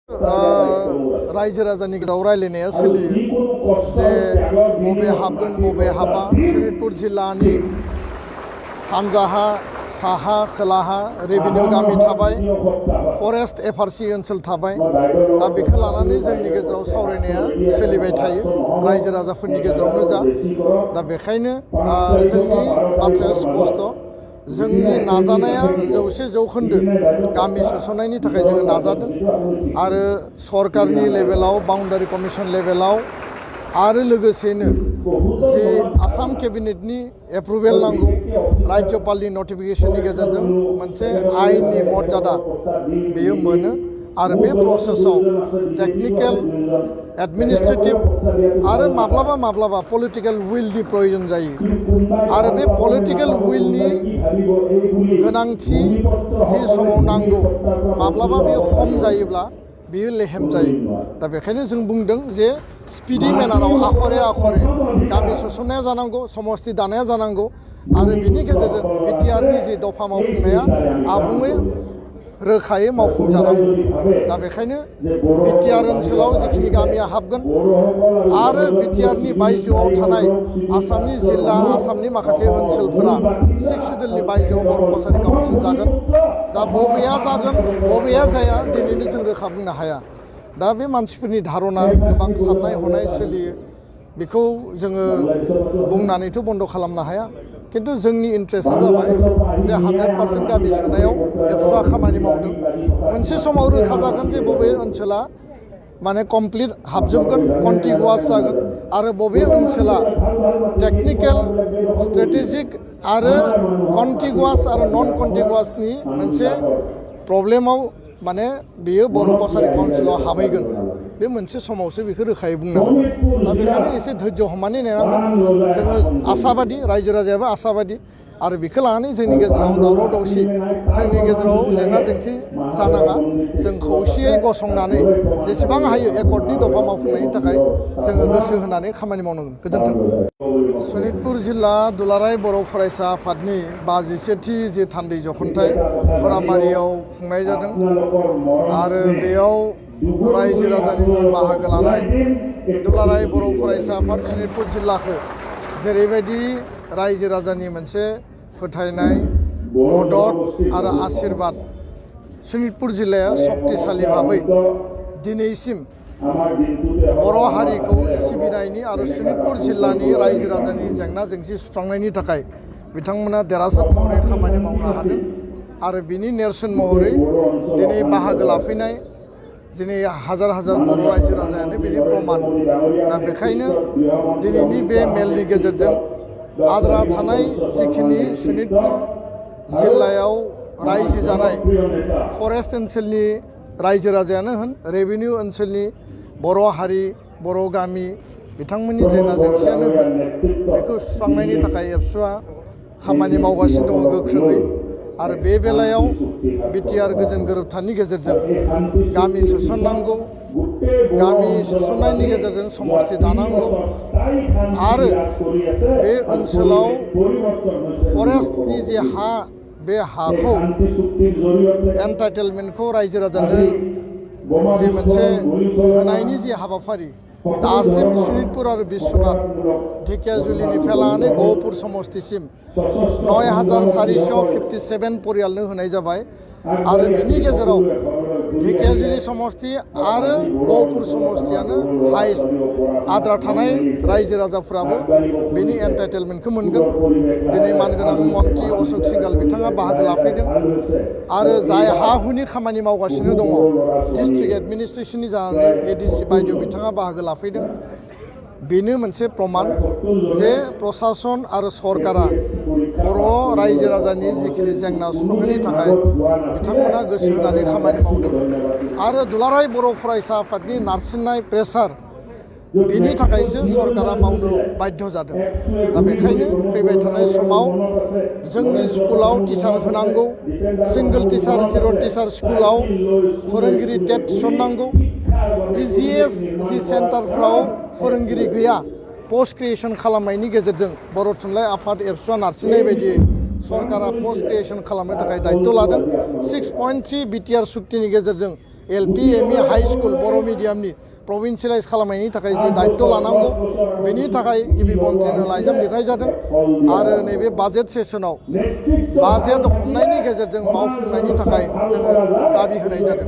रायजो राजानि गेजेराव रायलायनाया सोलियो जे बबे हाबगोन बबे हाबा सनितपुर जिल्लानि सानजाहा साहा खोलाहा रेभिनिउ गामि थाबाय फरेस्ट एफआरसि ओनसोल थाबाय दा बेखौ लानानै जोंनि गेजेराव सावरायनाया सोलिबाय थायो रायजो राजाफोरनि गेजेरावनो जा दा बेखायनो जोंनि बाथ्राया स्पष्ट जोंनि नाजानाया 100% गामि सोसननायनि थाखाय जों नाजादों आरो सरकारनि लेभेलाव बाउन्डारि कमिसन लेभेलाव आरो लोगोसेनो जे आसाम केबिनेटनि एप्रुभेल नांगौ राज्यपालनि नटिफिकेशननि गेजेरजों मोनसे आयेननि मर्यादा बेयो मोनो आरो बे प्रसेसआव टेक्निकेल एडमिनिस्ट्रेटिभ आरो माब्लाबा पलिटिकेल उइलनि प्रयोजन जायो आरो बे पलिटिकेल उइलनि गोनांथि जि समाव नांगौ माब्लाबा बेयो खम जायोब्ला बेयो लेहेम जायो दा बेखायनो जों बुंदों जे स्पिडि मेनाराव आखरे गामि सोसननाया जानांगौ समस्ति दानाया जानांगौ आरो बिनि गेजेरजों बिटिआरनि जि दफा मावफुंनाया आबुङै रोखायै मावफुंजानांगौ दा बेखायनो बिटिआर ओनसोलाव जिखिनि गामिया हाबगोन आरो बिटिआरनि बायजोआव थानाय आसामनि जिल्ला आसामनि माखासे ओनसोलफोरा 6 सिडुलनि बायजोआव बर' कसारि काउन्सिल जागोन दा बबेया जागोन बबेया जाया दिनैनो जों रोखा बुंनो हाया दा बे मानसिफोरनि धारना गोबां साननाय हनाय सोलियो बेखौ जोङो बुंनानैथ' बन्द खालामनो हाया किन्तु जोंनि इन्ट्रेस्टआ जाबाय जे 100% गामि सोनायाव एबसुआ खामानि मावदों मोनसे समाव रोखा जागोन जे बबे ओनसोला माने कमप्लिट हाबजोबगोन कन्टिगुवास जागोन आरो बबे ओनसोला टेक्निकेल स्ट्रेटेजिक आरो कन्टिगुवास आरो नन कन्टिगुवासनि मोनसे प्रब्लेमाव माने बेयो बर' कसारि काउन्सिलाव हाबहैगोन बे मोनसे समावसो बेखौ रोखायै बुंनो हागोन दा बेखायनो एसे धैर्य हमनानै नेनांगोन जोङो आसाबादि रायजो राजायाबो आसाबादि आरो बेखौ लानानै जोंनि गेजेराव दावराव दावसि जोंनि गेजेराव जेंना जेंसि जानाङा जों खौसेयै गसंनानै जेसेबां हायो एकर्डनि दफा मावफुंनायनि थाखाय जोङो गोसो होनानै खामानि मावनांगोन गोजोन्थों सनितपुर जिल्ला दुलाराय बर' फरायसा आफादनि 51थि जे थान्दै जखनथाइ खरामारियाव खुंनाय जादों आरो बेयाव रायजो राजानि जि बाहागो लानाय दुलाराय बर' फरायसा आफाद सनितपुर जिल्लाखौ जेरैबायदि रायजो राजानि मोनसे फोथायनाय मदद आरो आशीर्बाद सनितपुर जिल्लाया शक्तिशाली भाबै दिनैसिम बर' हारिखौ सिबिनायनि आरो सनितपुर जिल्लानि रायजो राजानि जेंना जेंसि सुस्रांनायनि थाखाय बिथांमोना देरहासार महरै खामानि मावनो हादों आरो बिनि नेरसोन महरै दिनै बाहागो लाफैनाय दिनै हाजार बर' रायजो राजायानो बेनि प्रमान दा बेखायनो दिनैनि बे मेलनि गेजेरजों आद्रा थानाय जिखिनि सनितपुर जिल्लायाव रायजो जानाय फरेस्ट ओनसोलनि रायजो राजायानो होन रेभिनिउ ओनसोलनि बर' हारि बर' गामि बिथांमोननि जेंना जेंसियानो होन बेखौ सुस्रांनायनि थाखाय एबसुआ खामानि मावगासिनो दङ गोख्रोङै आरो बे बेलायाव बिटिआर गोजोन गोरोबथानि गेजेरजों गामि सोसननांगौ गामि सोसननायनि गेजेरजों समस्ति दानांगौ आरो बे ओनसोलाव फरेस्टनि जे हा बे हाखौ एन्टाइटेलमेन्टखौ रायजो राजानो जि मोनसे होनायनि जि हाबाफारि दासिम सनितपुर आरो बिश्वनाथ ढेकियाजुलिनिफ्राय लानानै गहपुर समस्तिसिम 9457 परियालनो होनाय जाबाय आरो बिनि गेजेराव ढेकियाजुलि समस्ति आरो गहपुर समस्तियानो हाइस्ट आद्रा थानाय रायजो राजाफ्राबो बेनि एन्टाइटेलमेन्टखौ मोनगोन दिनै मानगोनां मन्त्रि अशोक सिंघाल बिथाङा बाहागो लाफैदों आरो जाय हा हुनि खामानि मावगासिनो दङ डिस्ट्रिक्ट एडमिनिस्ट्रेसननि जानानै एडिसि बायदियाव बिथाङा बाहागो लाफैदों बेनो मोनसे प्रमान जे प्रसासन आरो सरकारा बर' रायजो राजानि जिखिनि जेंना सुस्रांनायनि थाखाय बिथांमोना गोसो होनानै खामानि मावदों आरो दुलाराय बर' फरायसा आफादनि नारसिननाय प्रेसार बेनि थाखायसो सरकारा मावनो बाध्य जादों दा बेखायनो फैबाय थानाय समाव जोंनि स्कुलाव टिचार होनांगौ सिंगोल टिचार जिर' टिचार स्कुलाव फोरोंगिरि टेट थिसननांगौ इजिएस जि सेन्टारफ्राव फोरोंगिरि गैया पोस्ट क्रिएशन खालामनायनि गेजेरजों बर' थुनलाइ आफाद एबसुआ नारसिननाय बायदियै सरकारा पोस्ट क्रिएशन खालामनो थाखाय दायित्व लादों 6.3 बिटिआर सुक्तिनि गेजेरजों LP ME हाई स्कुल बर' मिडियामनि प्रभिन्सियेलाइज खालामनायनि थाखाय जि दायित्व लानांगौ बेनि थाखाय गिबि मन्थ्रिनो लाइजाम लिरनाय जादों आरो नैबे बाजेट सेसनाव बाजेट हमनायनि गेजेरजों मावफुंनायनि थाखाय जोङो दाबि होनाय जादों।